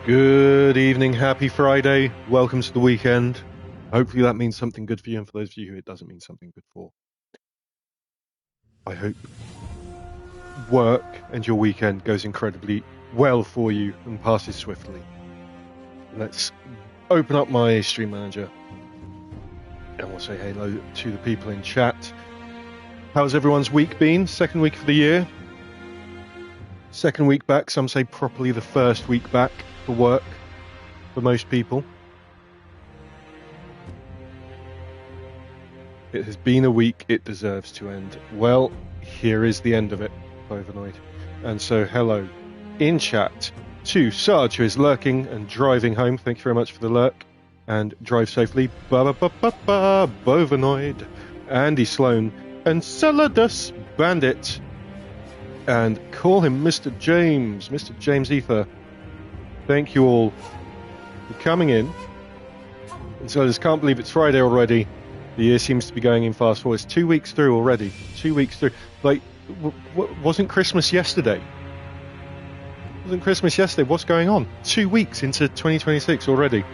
Good evening, happy Friday. Welcome to the weekend. Hopefully that means something good for you, and for those of you who it doesn't mean something good for, I hope work and your weekend goes incredibly well for you and passes swiftly. Let's open up my stream manager and we'll say hello to the people in chat. How's everyone's week been? Second week of the year. Second week back, some say properly the first week back for work for most people. It has been a week, it deserves to end. Well, here is the end of it, overnight. And so hello in chat to Sarge, who is lurking and driving home. Thank you very much for the lurk. And drive safely. Bovanoid, Andy Sloan, and Saladus Bandit. And call him Mr. James Ether. Thank you all for coming in. And so I just can't believe it's Friday already. The year seems to be going in fast forward. It's 2 weeks through already. 2 weeks through. Like, wasn't Christmas yesterday? Wasn't Christmas yesterday? What's going on? 2 weeks into 2026 already.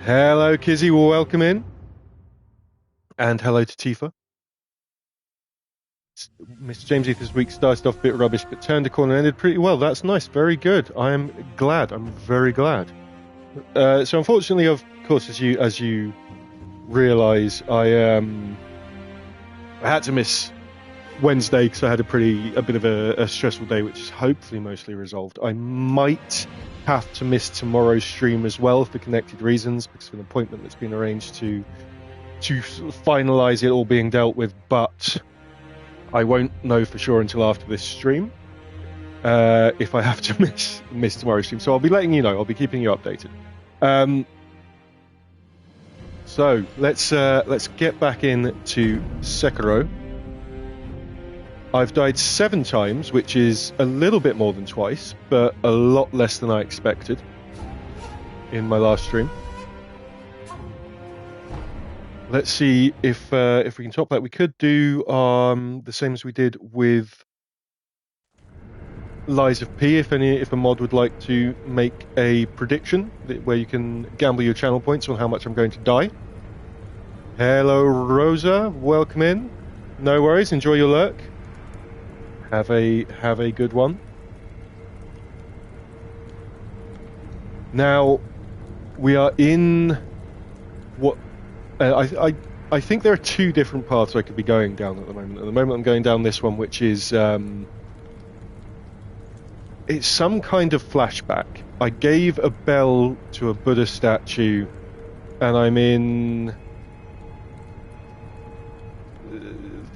Hello, Kizzy. Welcome in. And hello to Tifa. Mr. James Ether's week started off a bit rubbish, but turned a corner and ended pretty well. That's nice. Very good. I am glad. I'm very glad. So unfortunately, of course, as you realise, I had to miss Wednesday because I had a bit of a stressful day, which is hopefully mostly resolved. I might have to miss tomorrow's stream as well for connected reasons, because of an appointment that's been arranged to sort of finalise it all being dealt with, but I won't know for sure until after this stream if I have to miss tomorrow's stream. So I'll be letting you know. I'll be keeping you updated. So let's get back into Sekiro. I've died 7 times, which is a little bit more than twice, but a lot less than I expected in my last stream. Let's see if we can top that. We could do the same as we did with Lies of P. If a mod would like to make a prediction where you can gamble your channel points on how much I'm going to die. Hello, Rosa. Welcome in. No worries. Enjoy your lurk. Have a good one. Now we are in what. I think there are 2 different paths I could be going down at the moment. At the moment I'm going down this one, which is it's some kind of flashback. I gave a bell to a Buddha statue, and I'm in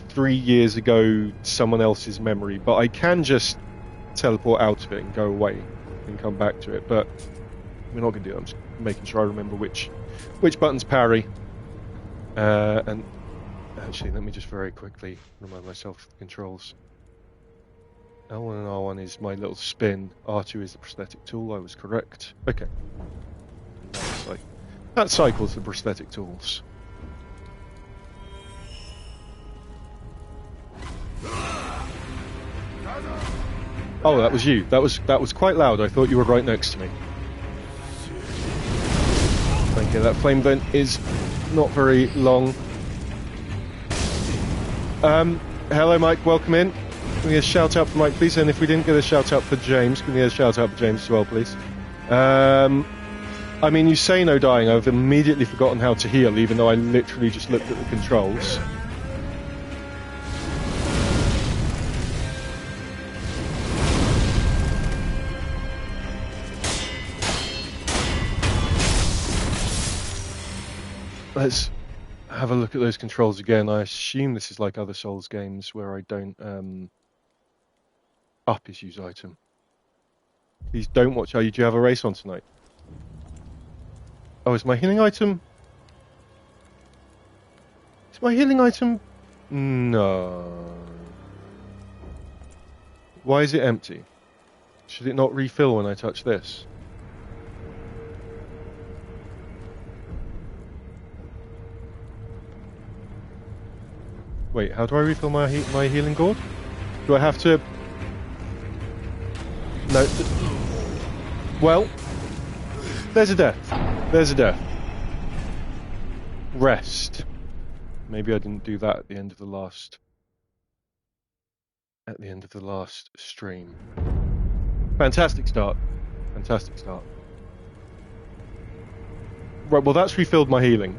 3 years ago someone else's memory, but I can just teleport out of it and go away and come back to it. But we're not going to do it. I'm just making sure I remember which buttons parry. And actually, let me just very quickly remind myself of the controls. L1 and R1 is my little spin. R2 is the prosthetic tool. I was correct. Okay. That cycles the prosthetic tools. Oh, that was you. That was quite loud. I thought you were right next to me. Okay, that flame vent is not very long. Hello, Mike. Welcome in. Can we get a shout out for Mike, please? And if we didn't get a shout out for James, can we get a shout out for James as well, please? I mean, you say no dying. I've immediately forgotten how to heal, even though I literally just looked at the controls. Let's have a look at those controls again. I assume this is like other Souls games where I don't up his use item. Please don't watch. Do you have a race on tonight? Oh, is my healing item? Is my healing item? No. Why is it empty? Should it not refill when I touch this? Wait, how do I refill my healing gourd? Do I have to... No. Well, there's a death. There's a death. Rest. Maybe I didn't do that at the end of the last stream. Fantastic start. Fantastic start. Right, well that's refilled my healing.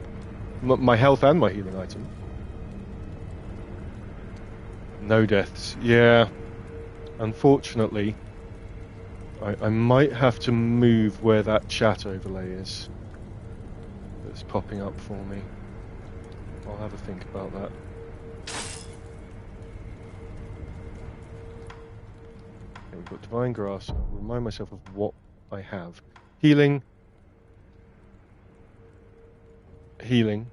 My health and my healing item. No deaths. Yeah. Unfortunately, I might have to move where that chat overlay is. That's popping up for me. I'll have a think about that. Okay, we've got Divine Grass. I'll remind myself of what I have. Healing. Healing.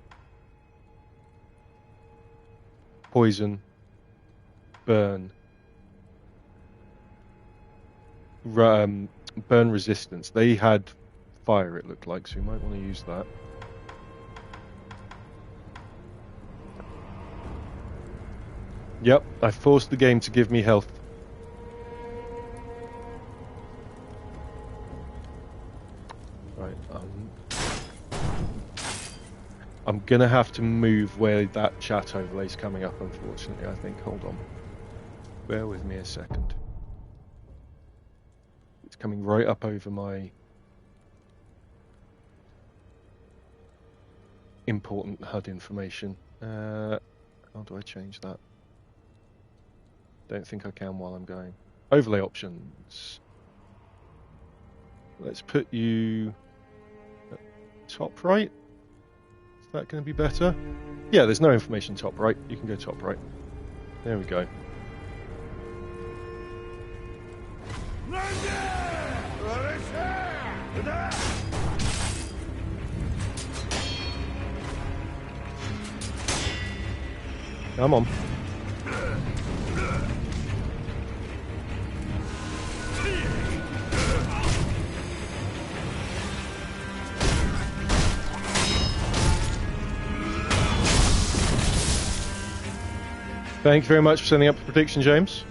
Poison. Burn. Burn resistance. They had fire, it looked like, so you might want to use that. Yep, I forced the game to give me health. Right, I'm gonna have to move where that chat overlay's coming up, unfortunately, I think. Hold on. Bear with me a second. It's coming right up over my important HUD information. How do I change that? Don't think I can while I'm going. Overlay options. Let's put you at top right. Is that going to be better? Yeah, there's no information top right. You can go top right. There we go. Come on. Thank you very much for sending up the prediction, James.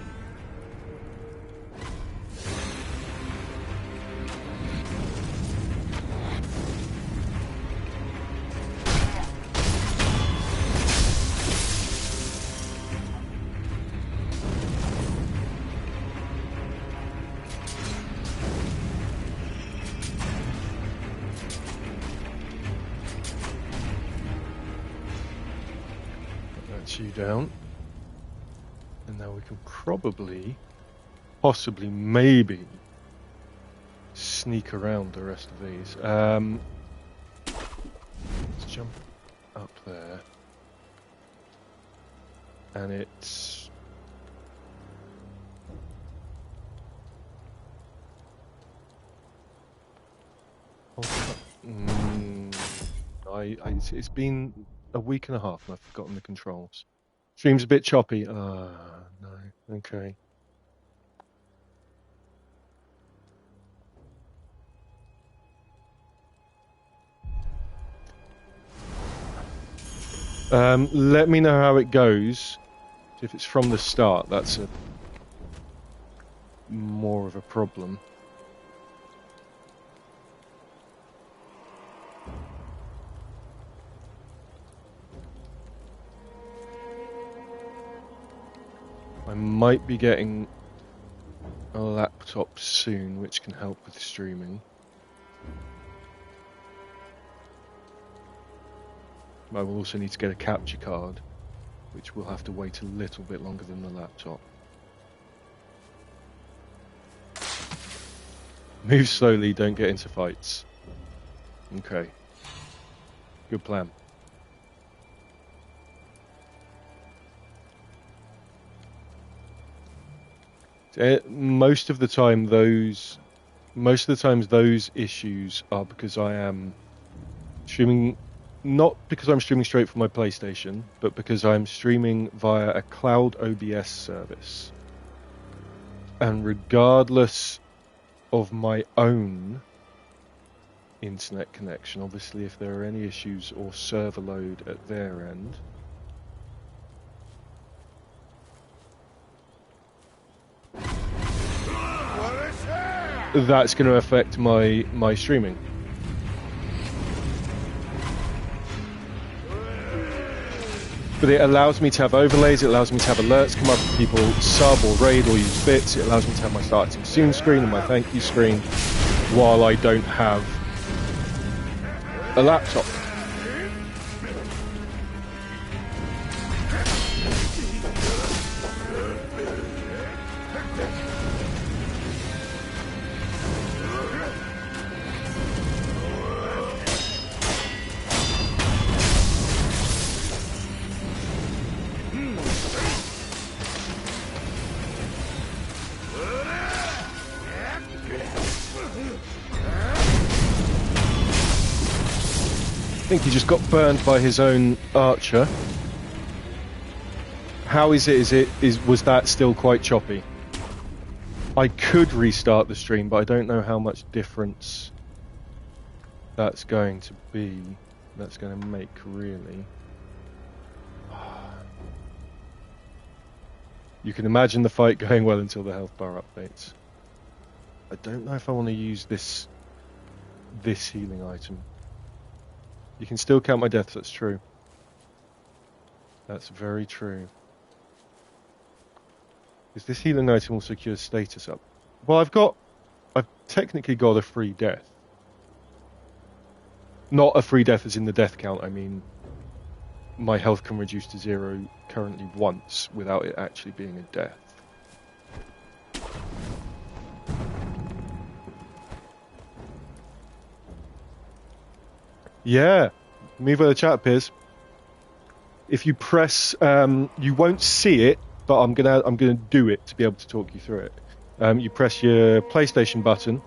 That's you down. And now we can probably, possibly, maybe sneak around the rest of these. Let's jump up there. And it's... it's been a week and a half and I've forgotten the controls. Stream's a bit choppy. No. Okay. Let me know how it goes. If it's from the start, that's more of a problem. I might be getting a laptop soon, which can help with streaming. I will also need to get a capture card, which will have to wait a little bit longer than the laptop. Move slowly, don't get into fights. Okay. Good plan. Most of the times those issues are because I am streaming, not because I'm streaming straight from my PlayStation, but because I'm streaming via a cloud OBS service. And regardless of my own internet connection, obviously if there are any issues or server load at their end, that's going to affect my streaming. But it allows me to have overlays, it allows me to have alerts come up if people sub or raid or use bits, it allows me to have my starting soon screen and my thank you screen while I don't have a laptop. I think he just got burned by his own archer. How is it? Was that still quite choppy? I could restart the stream, but I don't know how much difference that's going to be. That's going to make, really. You can imagine the fight going well until the health bar updates. I don't know if I want to use this healing item. You can still count my deaths, that's true. That's very true. Is this healing item will secure status up? Well, I've technically got a free death. Not a free death as in the death count, I mean my health can reduce to 0 currently once without it actually being a death. Yeah, move where the chat appears. If you press, you won't see it, but I'm gonna do it to be able to talk you through it. You press your PlayStation button,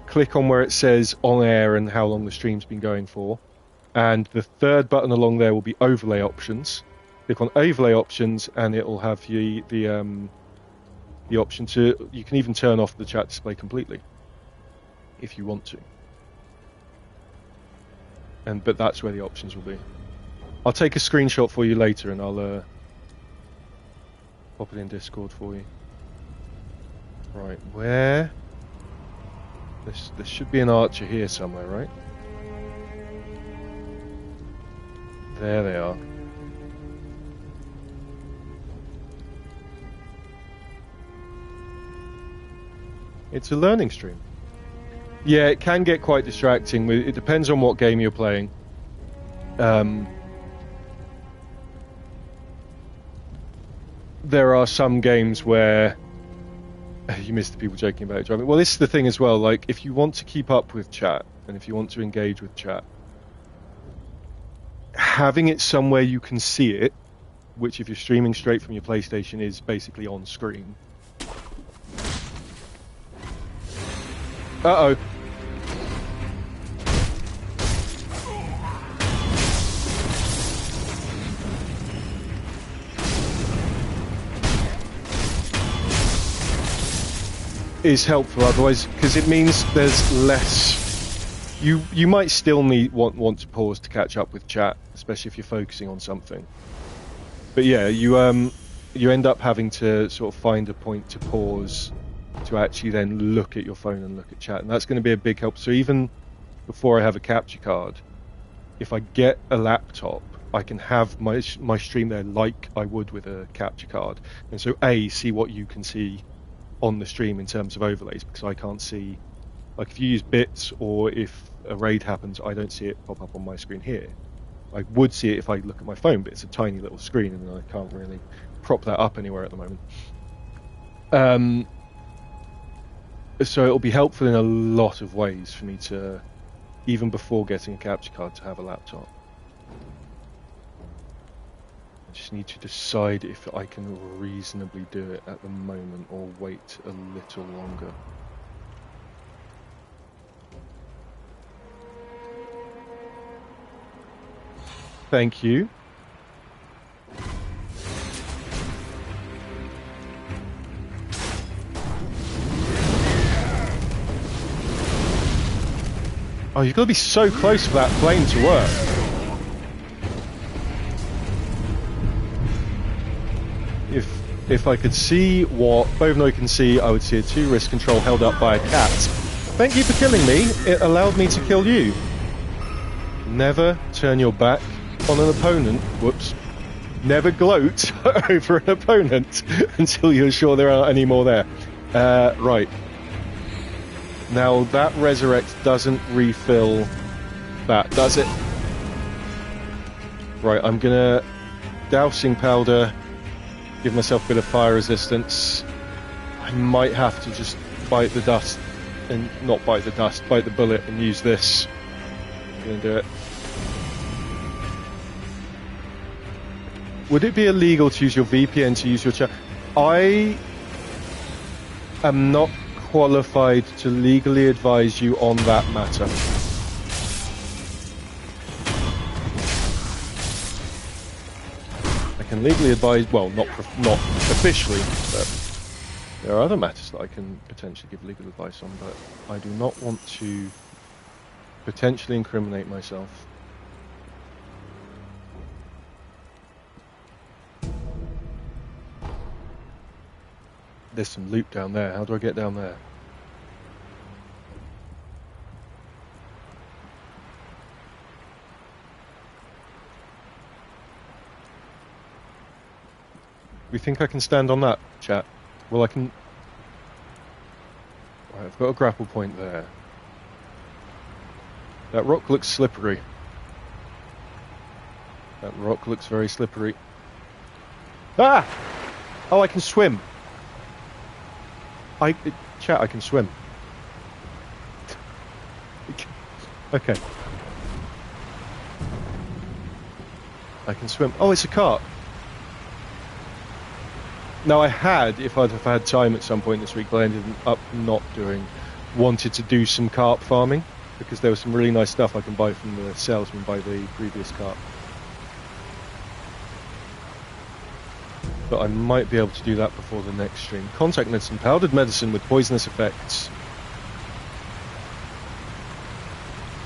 click on where it says on air and how long the stream's been going for, and the third button along there will be overlay options. Click on overlay options, and it will have the option to. You can even turn off the chat display completely if you want to. But that's where the options will be. I'll take a screenshot for you later, and I'll pop it in Discord for you. Right, where? There should be an archer here somewhere, right? There they are. It's a learning stream. Yeah, it can get quite distracting. It depends on what game you're playing. There are some games where you miss the people joking about driving. Well, this is the thing as well. Like, if you want to keep up with chat and if you want to engage with chat, having it somewhere you can see it, which if you're streaming straight from your PlayStation is basically on screen. Uh-oh. Is helpful otherwise, because it means there's less. You might still want to pause to catch up with chat, especially if you're focusing on something. But yeah, you end up having to sort of find a point to pause to actually then look at your phone and look at chat, and that's going to be a big help. So even before I have a capture card, if I get a laptop, I can have my stream there like I would with a capture card, and so see what you can see on the stream in terms of overlays, because I can't see, like if you use bits or if a raid happens, I don't see it pop up on my screen here. I would see it if I look at my phone, but it's a tiny little screen and I can't really prop that up anywhere at the moment. So it'll be helpful in a lot of ways for me to, even before getting a capture card, to have a laptop. I just need to decide if I can reasonably do it at the moment or wait a little longer. Thank you. Oh, you've got to be so close for that flame to work. if I could see what Bovnoy can see, I would see a 2 wrist control held up by a cat. Thank you for killing me. It allowed me to kill you. Never turn your back on an opponent. Whoops. Never gloat over an opponent until you're sure there aren't any more there. Right. Now, that resurrect doesn't refill that, does it? Right, I'm gonna dousing powder, give myself a bit of fire resistance. I might have to just bite the dust, and not bite the dust, bite the bullet and use this. I'm gonna do it. Would it be illegal to use your VPN to use your chat? I am not qualified to legally advise you on that matter. I can legally advise, well, not officially, but there are other matters that I can potentially give legal advice on, but I do not want to potentially incriminate myself. There's some loot down there. How do I get down there? We think I can stand on that, chat? Well, I can... Right, I've got a grapple point there. That rock looks slippery. That rock looks very slippery. Ah! Oh, I can swim. Chat, I can swim. Okay. I can swim. Oh, it's a cart. Now, I had, if I'd have had time at some point this week, but I ended up not doing, wanted to do some carp farming, because there was some really nice stuff I can buy from the salesman by the previous cart. But I might be able to do that before the next stream. Contact medicine, powdered medicine with poisonous effects.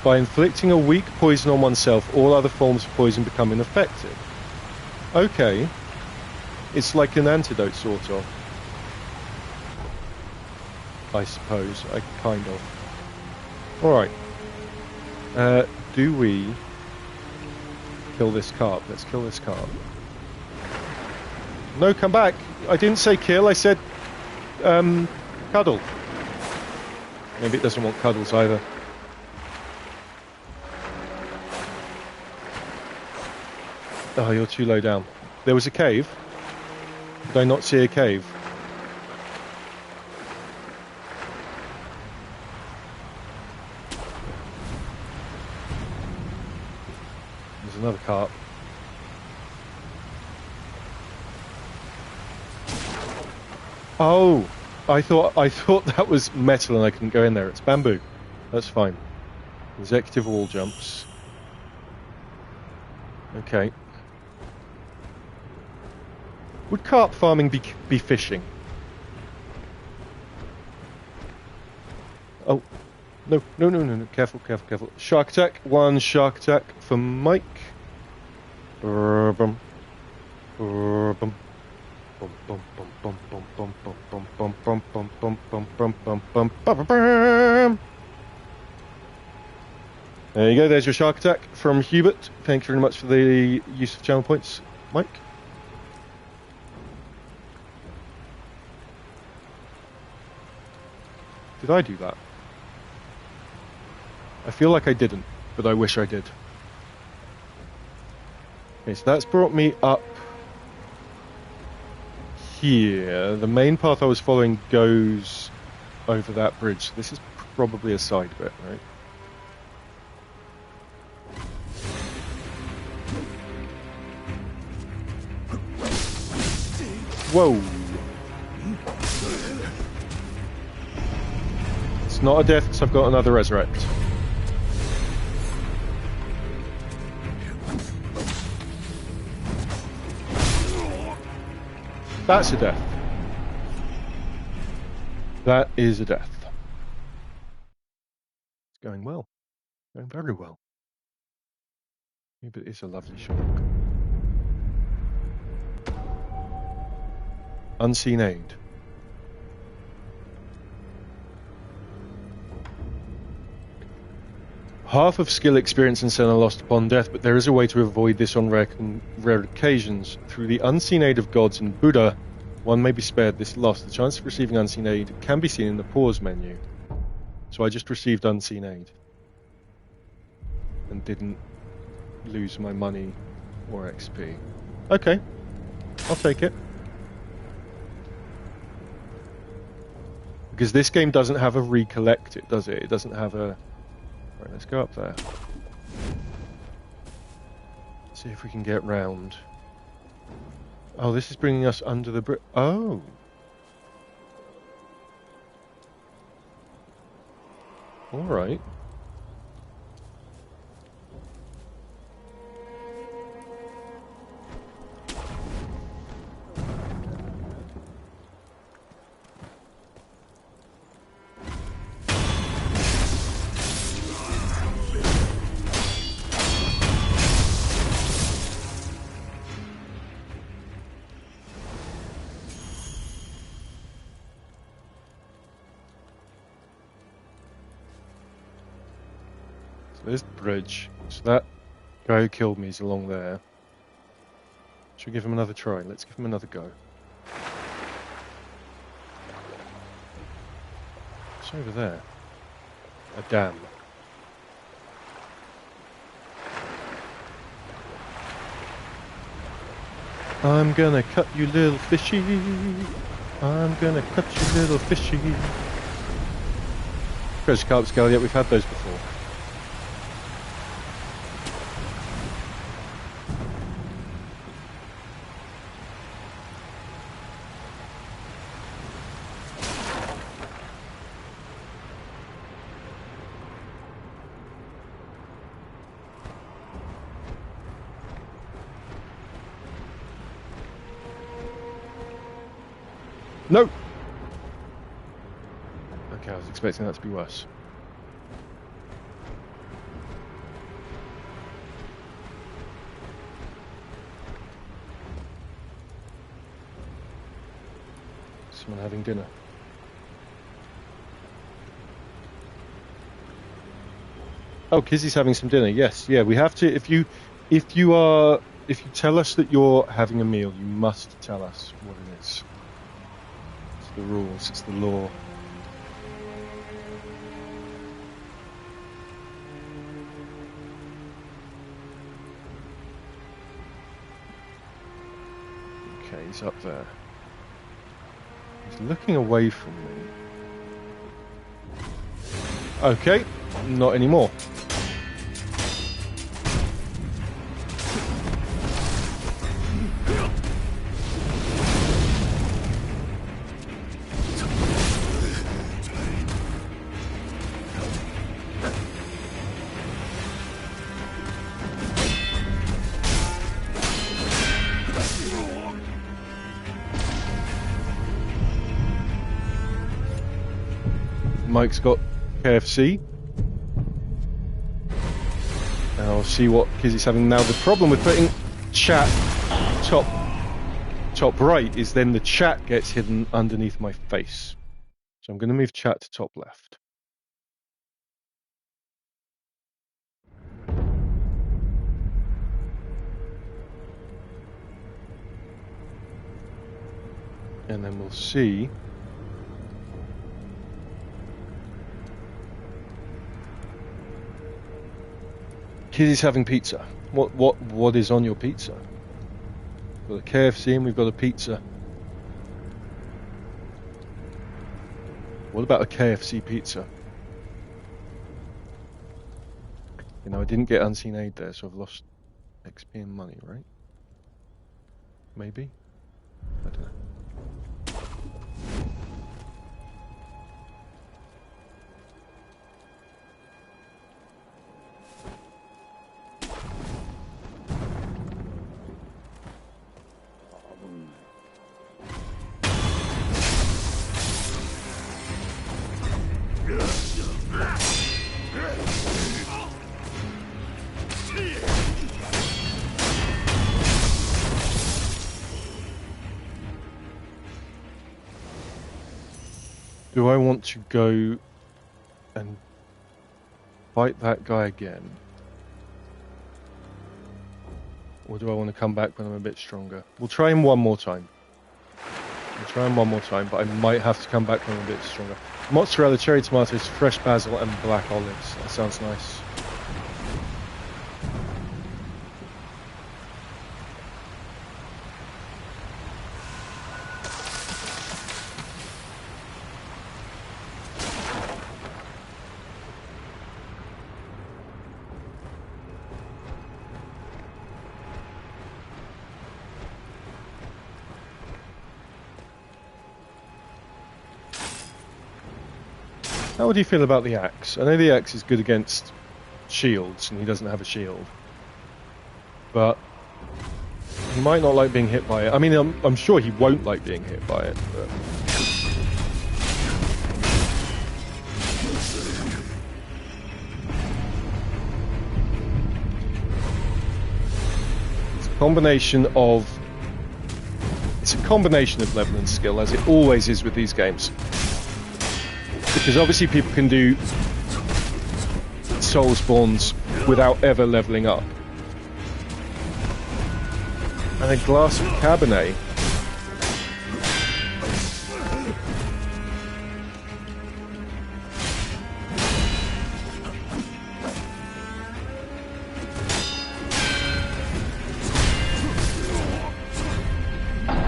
By inflicting a weak poison on oneself, all other forms of poison become ineffective. Okay. It's like an antidote, sort of. I suppose. Kind of. Alright. Do we kill this carp? Let's kill this carp. No, come back. I didn't say kill, I said cuddle. Maybe it doesn't want cuddles either. Oh, you're too low down. There was a cave. Did I not see a cave? There's another carp. Oh, I thought that was metal and I couldn't go in there. It's bamboo. That's fine. Executive wall jumps. Okay. Would carp farming be fishing? Oh, no. Careful. Shark attack. One shark attack for Mike. Bum. There you go, there's your shark attack from Hubert. Thank you very much for the use of channel points, Mike. Did I do that? I feel like I didn't, but I wish I did. Okay, so that's brought me up here. The main path I was following goes over that bridge. This is probably a side bit, right? Whoa! It's not a death because I've got another resurrect. That's a death. That is a death. It's going well. Going very well. Maybe it is a lovely shot. Unseen aid. Half of skill, experience, and Sen are lost upon death, but there is a way to avoid this on rare occasions. Through the unseen aid of gods and Buddha, one may be spared this loss. The chance of receiving unseen aid can be seen in the pause menu. So I just received unseen aid. And didn't lose my money or XP. Okay, I'll take it. Because this game doesn't have a recollect it, does it? It doesn't have a... Right, let's go up there. See if we can get round. Oh, this is bringing us under the bridge. Oh! Alright. There's the bridge. So that guy who killed me is along there. Should we give him another try? Let's give him another go. It's over there. A dam. I'm gonna cut you, little fishy. I'm gonna cut you, little fishy. Treasure carp scale, yet we've had those before. No! Okay, I was expecting that to be worse. Someone having dinner. Oh, Kizzy's having some dinner. Yes, yeah, we have to. If you tell us that you're having a meal, you must tell us what it is. The rules, it's the law. Okay, he's up there. He's looking away from me. Okay, not anymore. Mike's got KFC. And I'll see what Kizzy's having now. The problem with putting chat top right is then the chat gets hidden underneath my face. So I'm going to move chat to top left. And then we'll see. Kizzy's having pizza. What is on your pizza? We've got a KFC and we've got a pizza. What about a KFC pizza? You know, I didn't get unseen aid there, so I've lost XP and money, right? Maybe? I don't know. do I want to go and fight that guy again? Or do I want to come back when I'm a bit stronger? We'll try him one more time. But I might have to come back when I'm a bit stronger. Mozzarella, cherry tomatoes, fresh basil, and black olives. That sounds nice. How would you feel about the axe? I know the axe is good against shields, and he doesn't have a shield. But he might not like being hit by it. I mean, I'm sure he won't like being hit by it, but... It's a combination of level and skill, as it always is with these games. Because obviously people can do Soulspawns without ever leveling up. And a glass of Cabernet.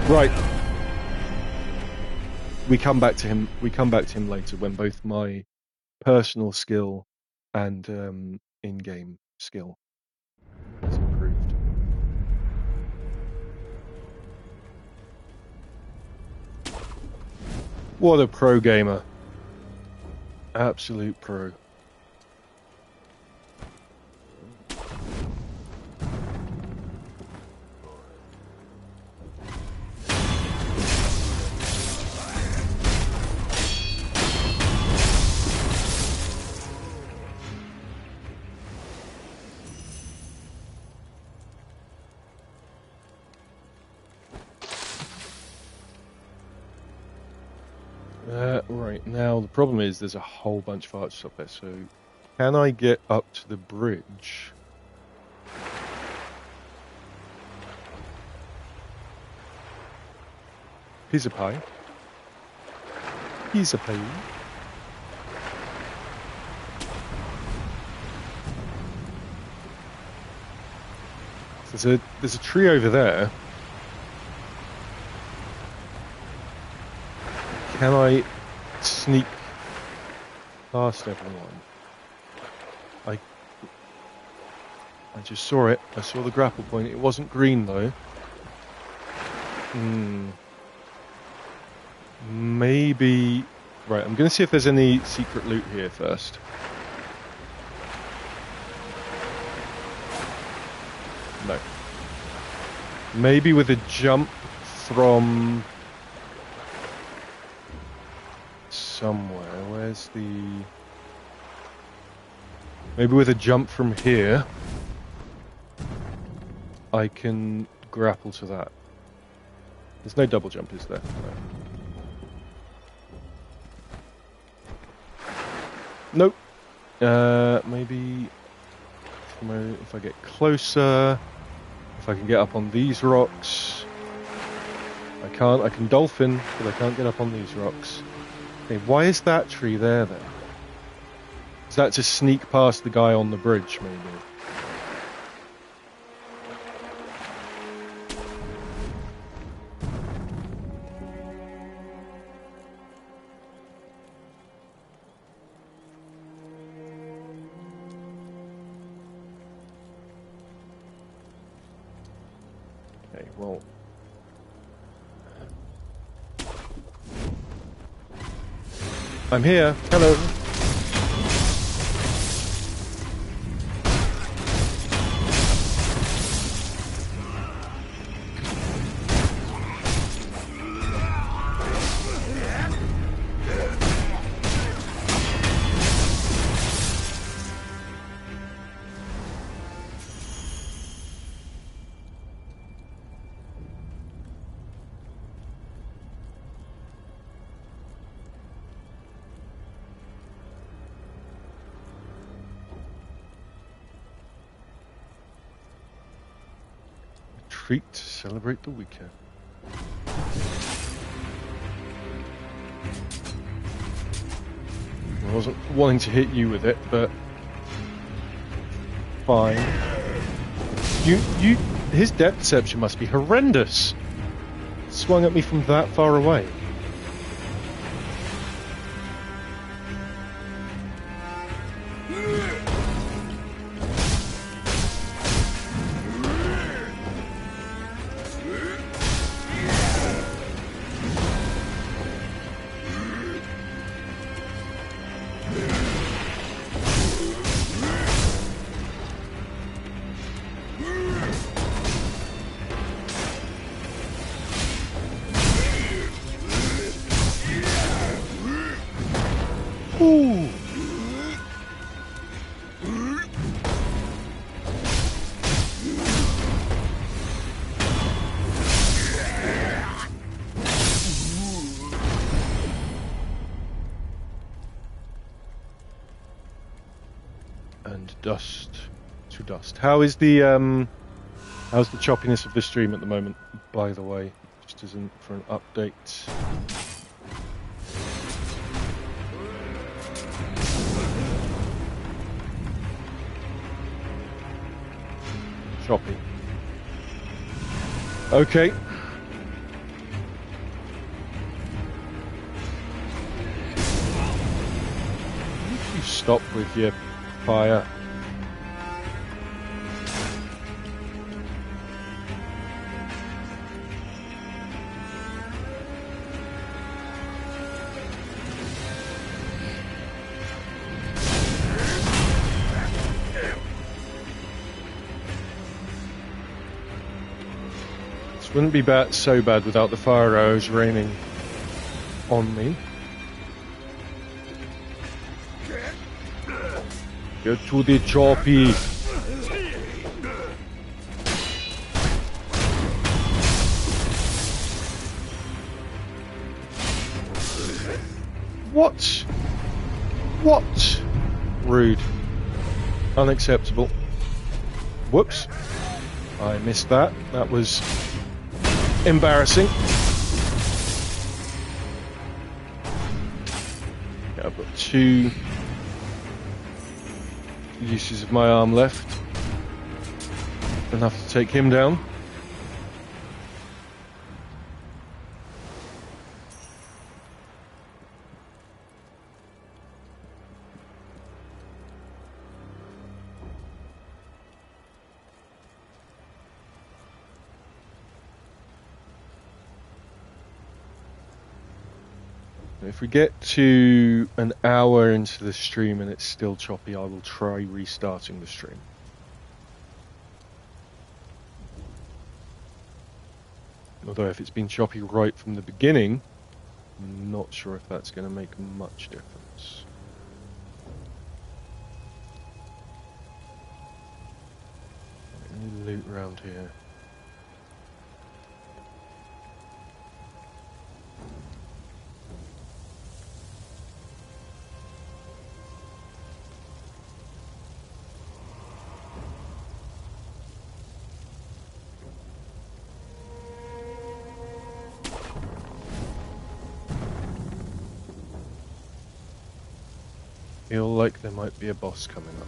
Right. We come back to him later when both my personal skill and in-game skill has improved. What a pro gamer. Absolute pro. Right, now the problem is there's a whole bunch of archers up there, so can I get up to the bridge? Piece of pie. Piece of pie. There's a tree over there. Can I sneak past everyone? I just saw it. I saw the grapple point. It wasn't green though. Maybe... Right, I'm going to see if there's any secret loot here first. No. Maybe with a jump from... somewhere. Where's the... Maybe with a jump from here, I can grapple to that. There's no double jump, is there? No. Nope. Maybe if I get closer, if I can get up on these rocks. I can't. I can dolphin, but I can't get up on these rocks. Okay, why is that tree there then? Is that to sneak past the guy on the bridge, maybe? Okay, well... I'm here. Hello. treat to celebrate the weekend. I wasn't wanting to hit you with it, but fine. His depth perception must be horrendous. Swung at me from that far away. Ooh. And dust to dust. How's the choppiness of the stream at the moment, by the way? Just as for an update. Choppy. Okay. You stop with your fire. Wouldn't be so bad without the fire arrows raining on me. Get to the choppy. What? What? Rude. Unacceptable. Whoops. I missed that. That was embarrassing. Yeah, I've got 2 uses of my arm left. Enough to take him down. If we get to an hour into the stream and it's still choppy, I will try restarting the stream. Although if it's been choppy right from the beginning, I'm not sure if that's going to make much difference. Any loot around here? Feel like there might be a boss coming up.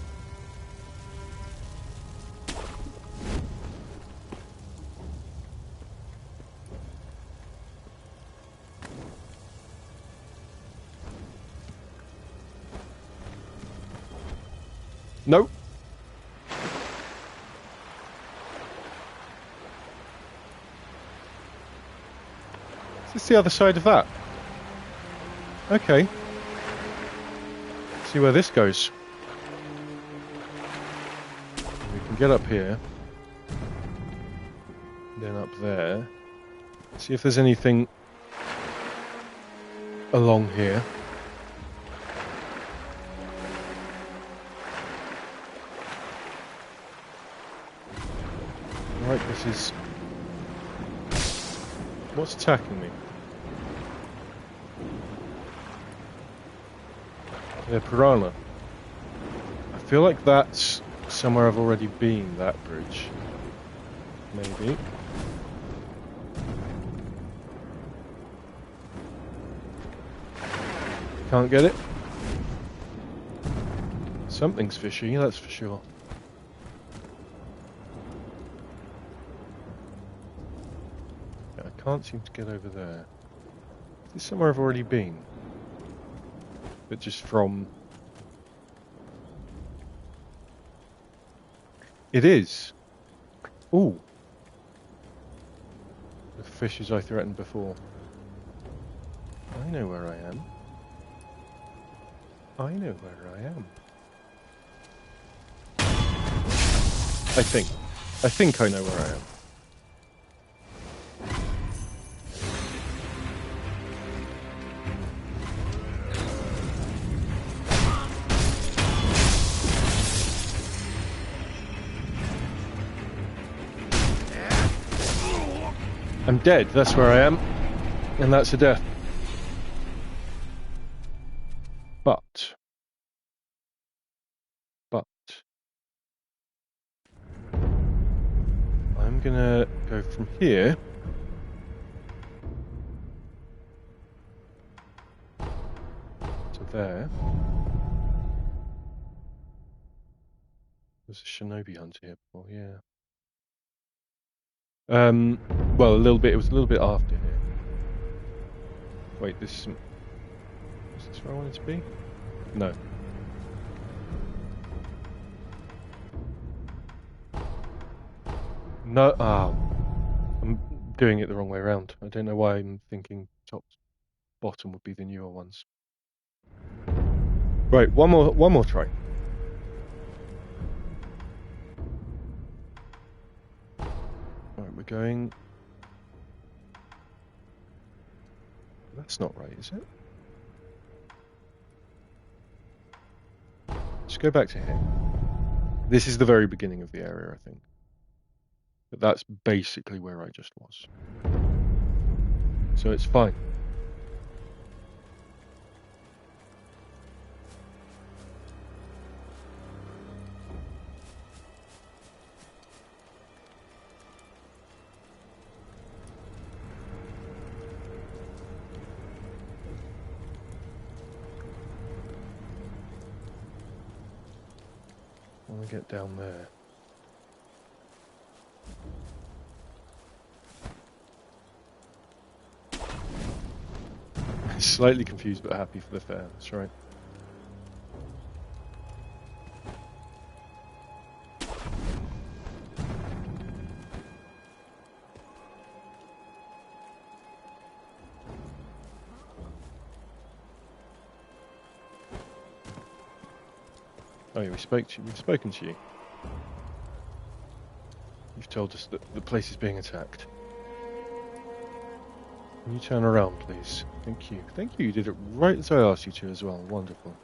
Nope. Is this the other side of that? Okay. See where this goes. We can get up here. Then up there. See if there's anything along here. Right, this is... What's attacking me? They're piranha. I feel like that's somewhere I've already been, that bridge. Maybe. Can't get it. Something's fishy, that's for sure. Yeah, I can't seem to get over there. Is this somewhere I've already been? But just from... It is. Ooh. The fishes I threatened before. I know where I am. I know where I am. I think I know where I am. I'm dead, that's where I am. And that's a death. But I'm gonna go from here to there. There's a shinobi hunter here before, yeah. Well, a little bit. It was a little bit after here. Wait, is this where I wanted to be? No. No. I'm doing it the wrong way around. I don't know why I'm thinking top, bottom would be the newer ones. Right, one more try. Right, we're going. That's not right, is it? Just go back to here. This is the very beginning of the area, I think. But that's basically where I just was. So it's fine. I want to get down there. Slightly confused but happy for the fair, that's right. Oh yeah, we've spoken to you. You've told us that the place is being attacked. Can you turn around, please? Thank you. Thank you, you did it right as I asked you to as well. Wonderful.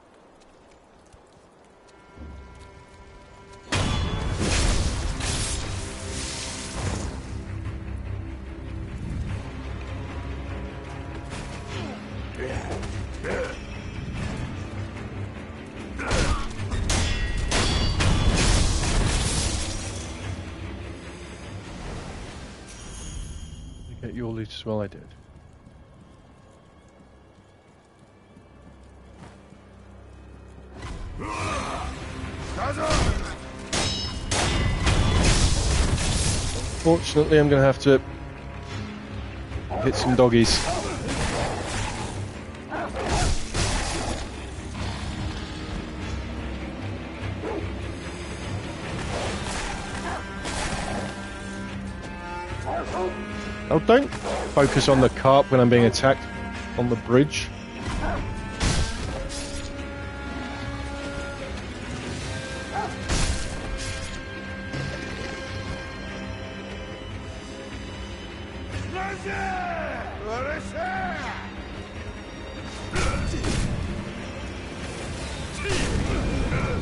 You get your loot as well, I did. Unfortunately, I'm going to have to hit some doggies. Oh, don't focus on the carp when I'm being attacked on the bridge.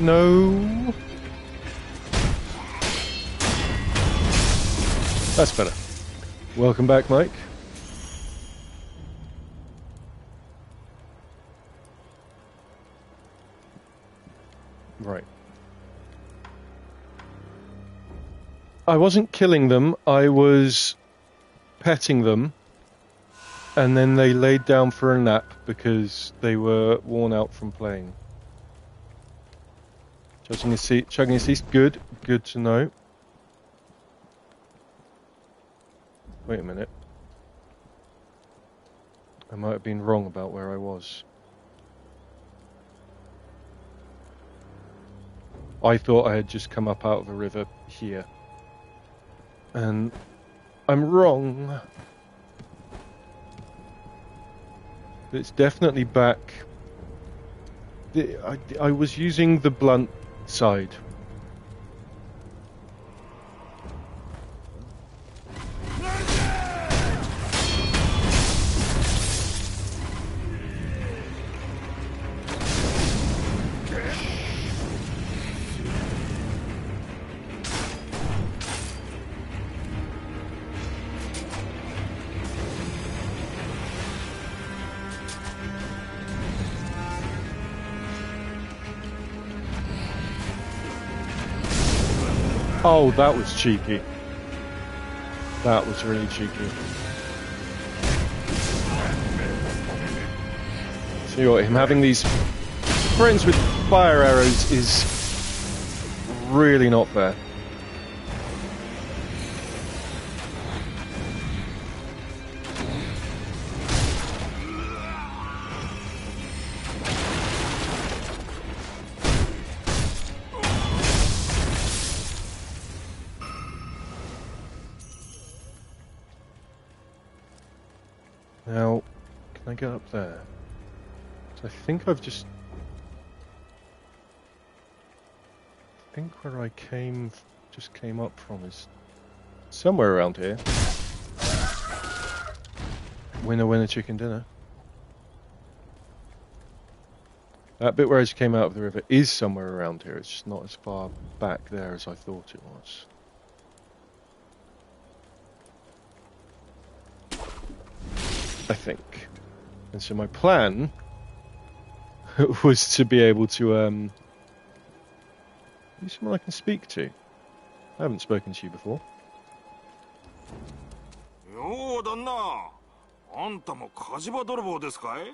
No. That's better. Welcome back, Mike. Right. I wasn't killing them. I was petting them, and then they laid down for a nap because they were worn out from playing. Chugging a seat. Good to know. Wait a minute. I might have been wrong about where I was. I thought I had just come up out of the river here. And I'm wrong. It's definitely back. I was using the blunt side. Oh, that was cheeky. That was really cheeky. See what, him having these friends with fire arrows is really not fair. Now, can I get up there? So I think I've just... I think where I just came up from is somewhere around here. Winner, winner, chicken dinner. That bit where I just came out of the river is somewhere around here. It's just not as far back there as I thought it was. I think. And so my plan was to be able to use someone I can speak to. I haven't spoken to you before. Yo, Danna. あんたも火事場泥棒ですかい?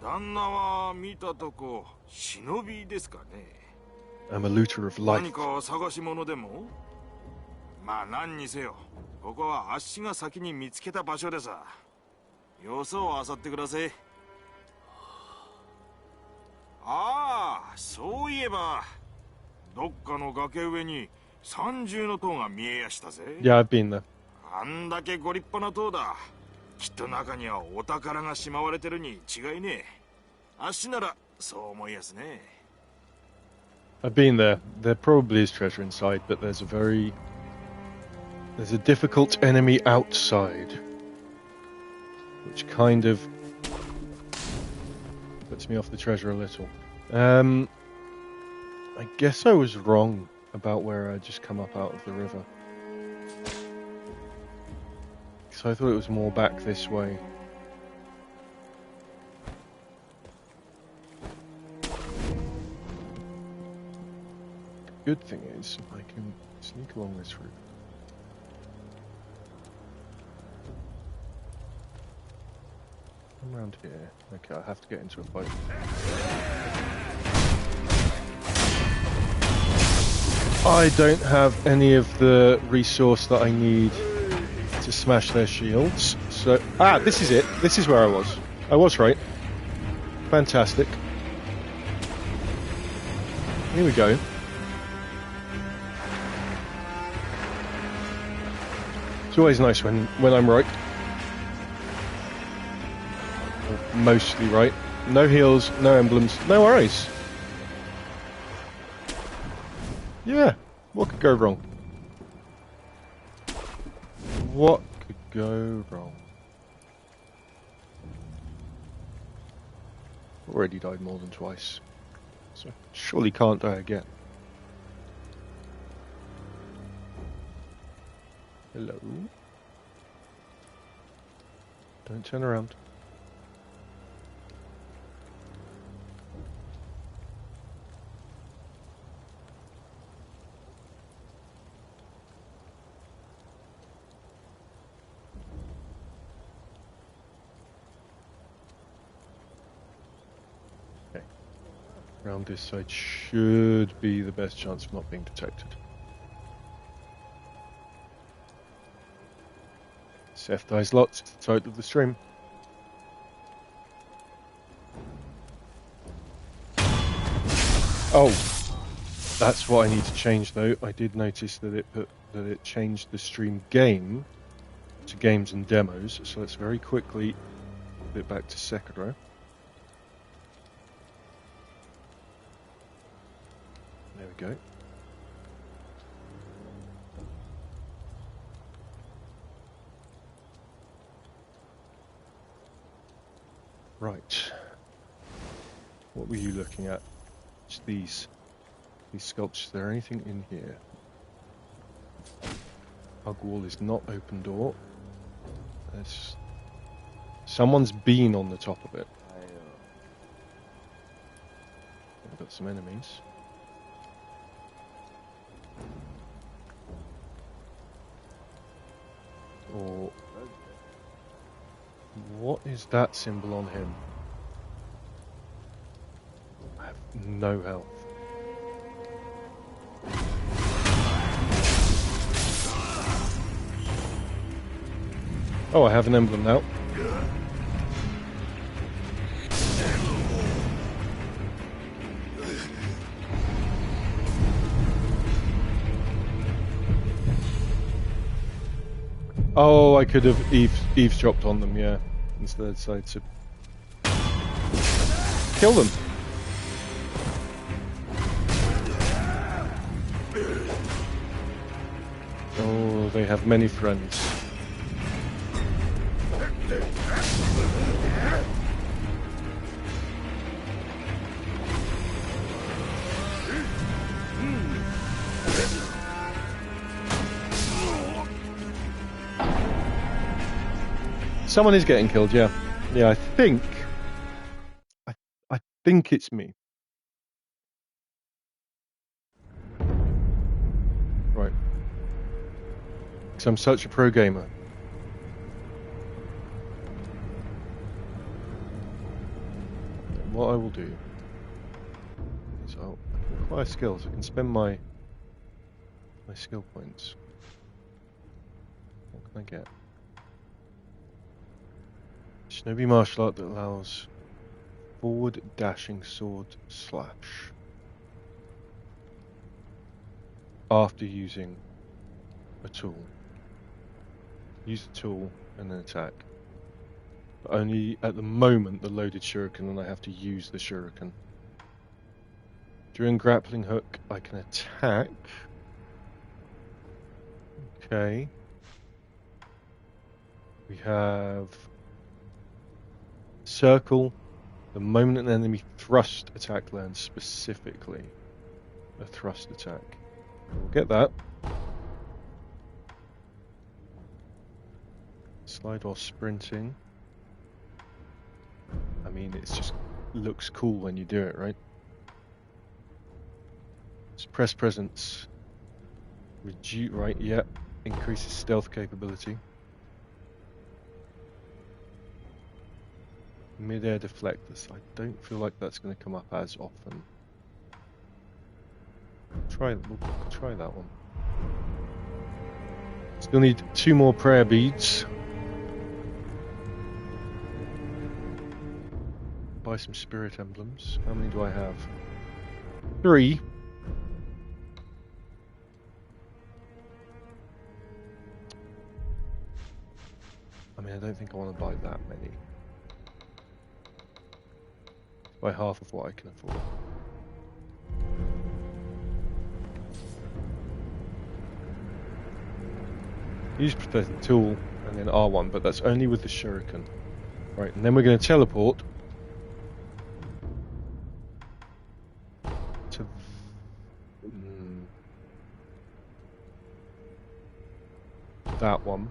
旦那は見たとこ忍びですかね? I'm a looter of life. 何か探し物でも? まあ何にせよ、ここはあっしが先に見つけた場所でさ。よそを漁ってください。ああ、そういえばどっかの崖上に三重の塔が見えやしたぜ。 Yeah, I've been there. あんだけご立派な塔だ。きっと中にはお宝がしまわれてるに違いねえ。あっしならそう思いやすね。 I've been there. There probably is treasure inside, but there's a difficult enemy outside, which kind of puts me off the treasure a little. I guess I was wrong about where I just come up out of the river. So I thought it was more back this way. Good thing is, I can sneak along this route. Come around here. Okay, I have to get into a fight. I don't have any of the resource that I need to smash their shields. So, this is it. This is where I was. I was right. Fantastic. Here we go. It's always nice when I'm right. Or mostly right. No heals, no emblems, no worries. Yeah, what could go wrong? What could go wrong? Already died more than twice, so surely can't die again. Hello? Don't turn around. Around this side should be the best chance of not being detected. Seth dies lots, it's the title of the stream. Oh, that's what I need to change though. I did notice that it changed the stream game to games and demos. So let's very quickly put it back to Sekiro. There we go. Right. What were you looking at? Just these sculptures. Is there anything in here? Hug wall is not open door. Someone's been on the top of it. We've got some enemies. Or what is that symbol on him? I have no health. Oh, I have an emblem now. Oh, I could have eavesdropped on them, yeah. Instead, I decided to kill them. Oh, they have many friends. Someone is getting killed, yeah. Yeah, I think it's me. Right. Because I'm such a pro gamer. What I will do is I can acquire skills. I can spend my skill points. What can I get? Shinobi martial art that allows forward dashing sword slash after using a tool. Use the tool and then attack. But only at the moment the loaded shuriken, and I have to use the shuriken. During grappling hook I can attack. Okay. We have circle. The moment an enemy thrust attack learns specifically a thrust attack. We'll get that. Slide while sprinting. I mean, it just looks cool when you do it, right? Suppress presence. Reduce, right, yeah. Increases stealth capability. Mid-air deflectors. I don't feel like that's going to come up as often. We'll try that one. Still need 2 more prayer beads. Buy some spirit emblems. How many do I have? 3. I mean, I don't think I want to buy that many. By half of what I can afford. Use Prophetic Tool and then R1, but that's only with the shuriken. Right, and then we're going to teleport to that one.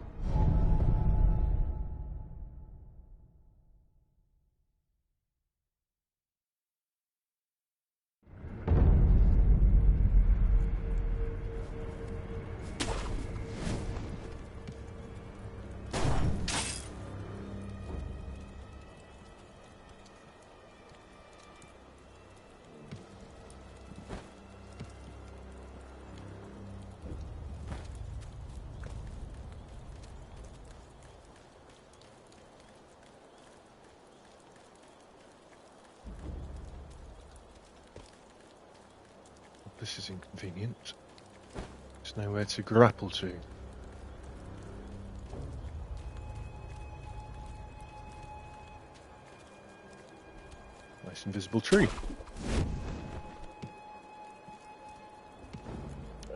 This is inconvenient. There's nowhere to grapple to. Nice invisible tree.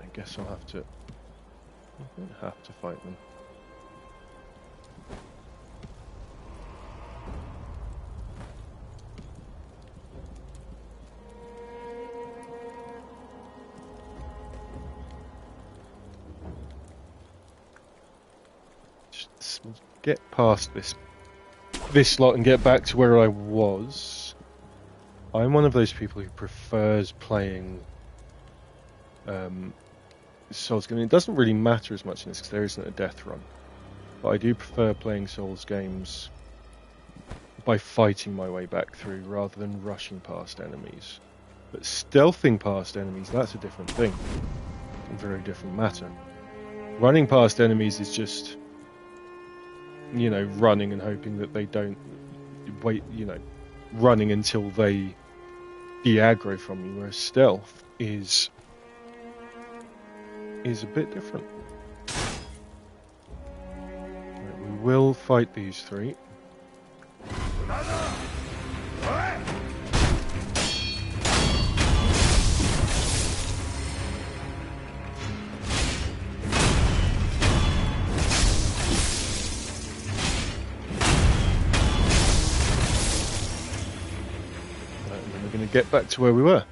I guess I'll have to... I don't have to fight them. Just get past this slot and get back to where I was. I'm one of those people who prefers playing Souls games. It doesn't really matter as much in this because there isn't a death run. But I do prefer playing Souls games by fighting my way back through rather than rushing past enemies. But stealthing past enemies, that's a different thing. A very different matter. Running past enemies is just, you know, running and hoping that they don't wait, you know, running until they de-aggro from you, whereas stealth is a bit different. Right, we will fight these three. Get back to where we were.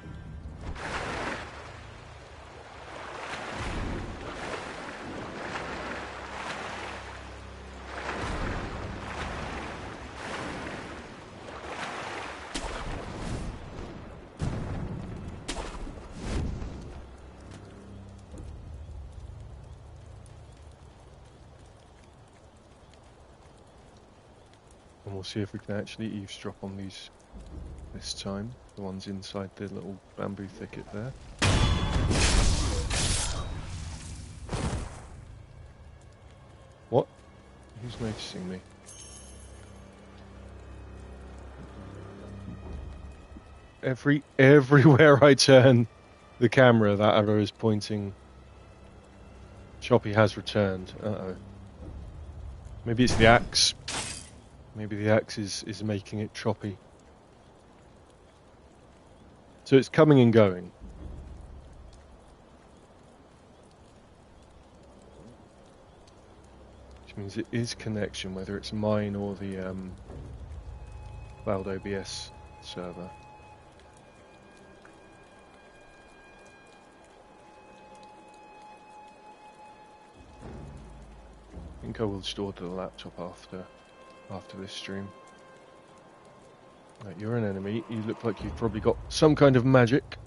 And we'll see if we can actually eavesdrop on these this time. The ones inside the little bamboo thicket there. What? Who's noticing me? Everywhere I turn the camera, that arrow is pointing. Choppy has returned. Uh-oh. Maybe it's the axe. Maybe the axe is making it choppy. So it's coming and going. Which means it is connection, whether it's mine or the cloud OBS server. I think I will just order the laptop after this stream. Right, you're an enemy. You look like you've probably got some kind of magic.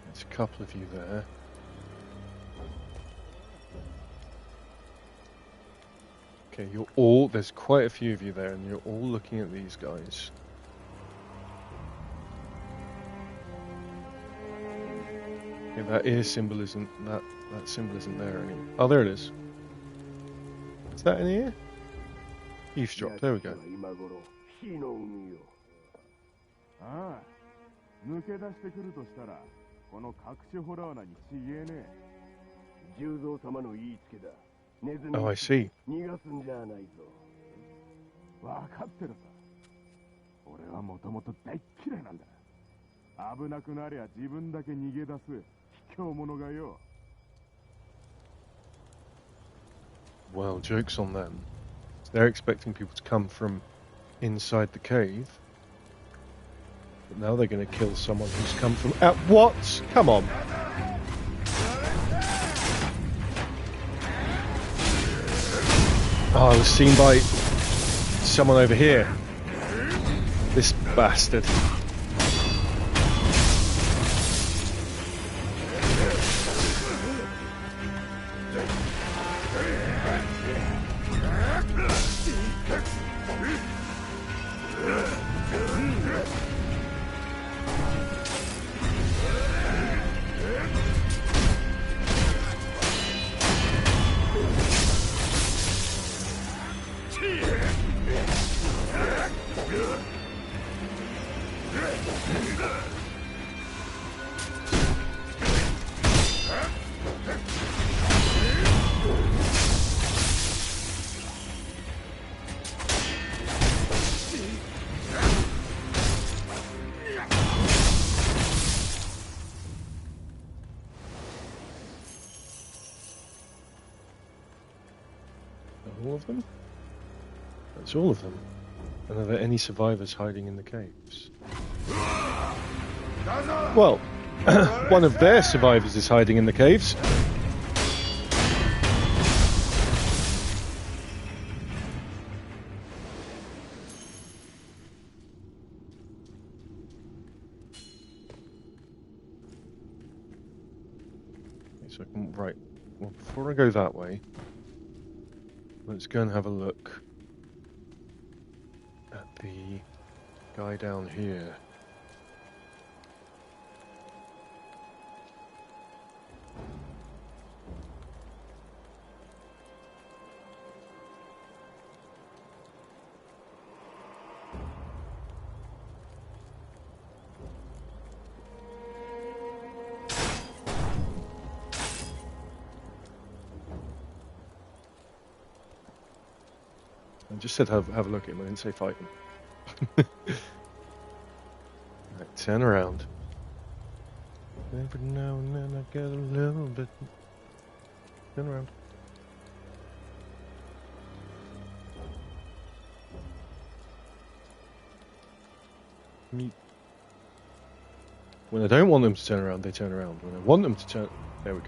There's a couple of you there. Okay, there's quite a few of you there, and you're all looking at these guys. Okay, that ear symbol isn't, that symbol isn't there anymore. Oh, there it is. Is that an ear? Eavesdrop, there we go. Oh, I see. Well, joke's on them. They're expecting people to come from inside the cave. But now they're going to kill someone who's come from out. What? Come on. Oh, I was seen by someone over here. This bastard. All of them? That's all of them. And are there any survivors hiding in the caves? Well, one of their survivors is hiding in the caves. So I can, right, well, before I go that way, let's go and have a look at the guy down here. I just said have a look at him, I didn't say fight him. Right, turn around. Every now and then I get a little bit. Turn around. When I don't want them to turn around, they turn around. When I want them to turn... There we go.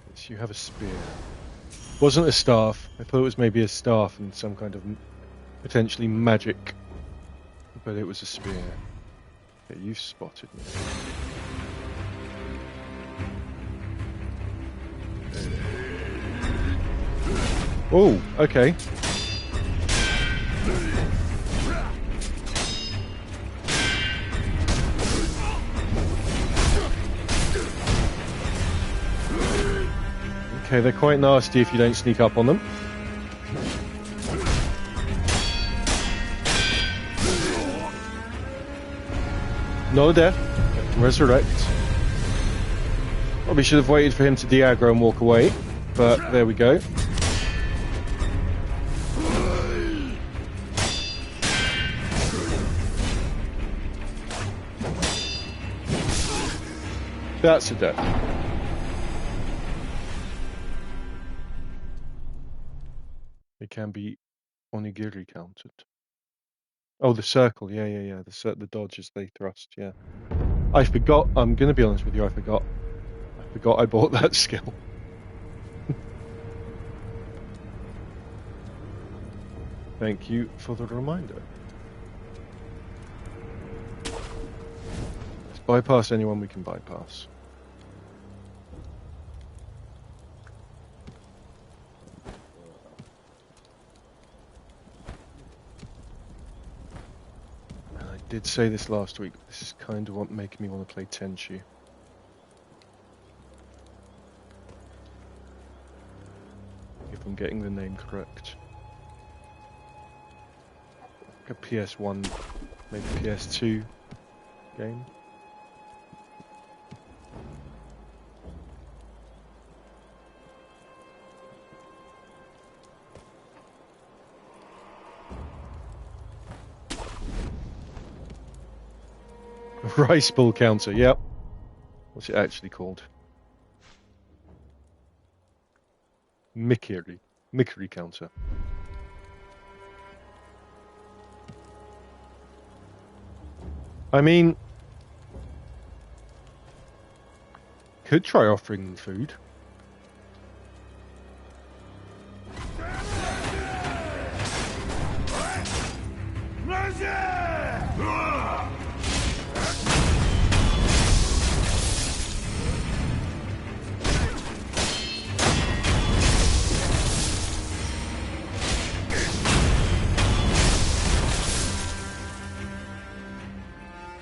Yes, you have a spear. Wasn't a staff. I thought it was maybe a staff and some kind of potentially magic. But it was a spear. Yeah, you spotted me. Oh, okay. Okay, they're quite nasty if you don't sneak up on them. Not a death. Resurrect. Probably should have waited for him to de-aggro and walk away, but there we go. That's a death. It can be onigiri counted. Oh, the circle. Yeah. The dodges they thrust. Yeah. I forgot. I'm going to be honest with you. I forgot I bought that skill. Thank you for the reminder. Let's bypass anyone we can bypass. And I did say this last week. This is kind of what making me want to play Tenchu. If I'm getting the name correct. Like a PS1, maybe PS2 game. Rice ball counter, yep. What's it actually called? Mikiri counter. I mean, could try offering them food.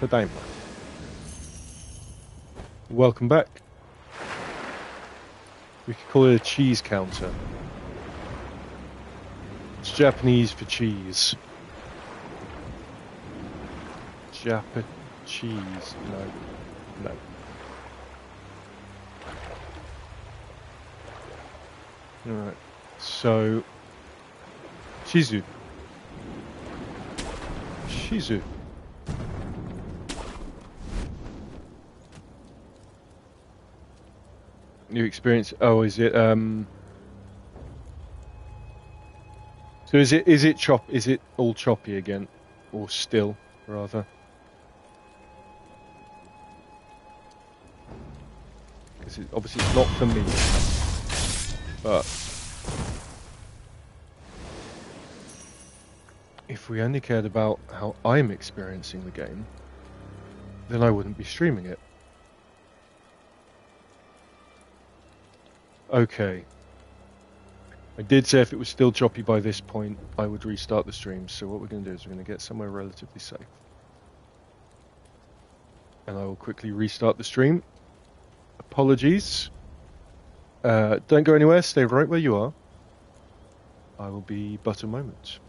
Daimler. Welcome back. We could call it a cheese counter. It's Japanese for cheese. Cheese. No. Alright. So Shizu. New experience. Oh, is it so is it all choppy again? Or still, rather? Because obviously it's not for me. But if we only cared about how I'm experiencing the game, then I wouldn't be streaming it. Okay. I did say if it was still choppy by this point, I would restart the stream. So what we're going to do is we're going to get somewhere relatively safe. And I will quickly restart the stream. Apologies. Don't go anywhere. Stay right where you are. I will be but a moment.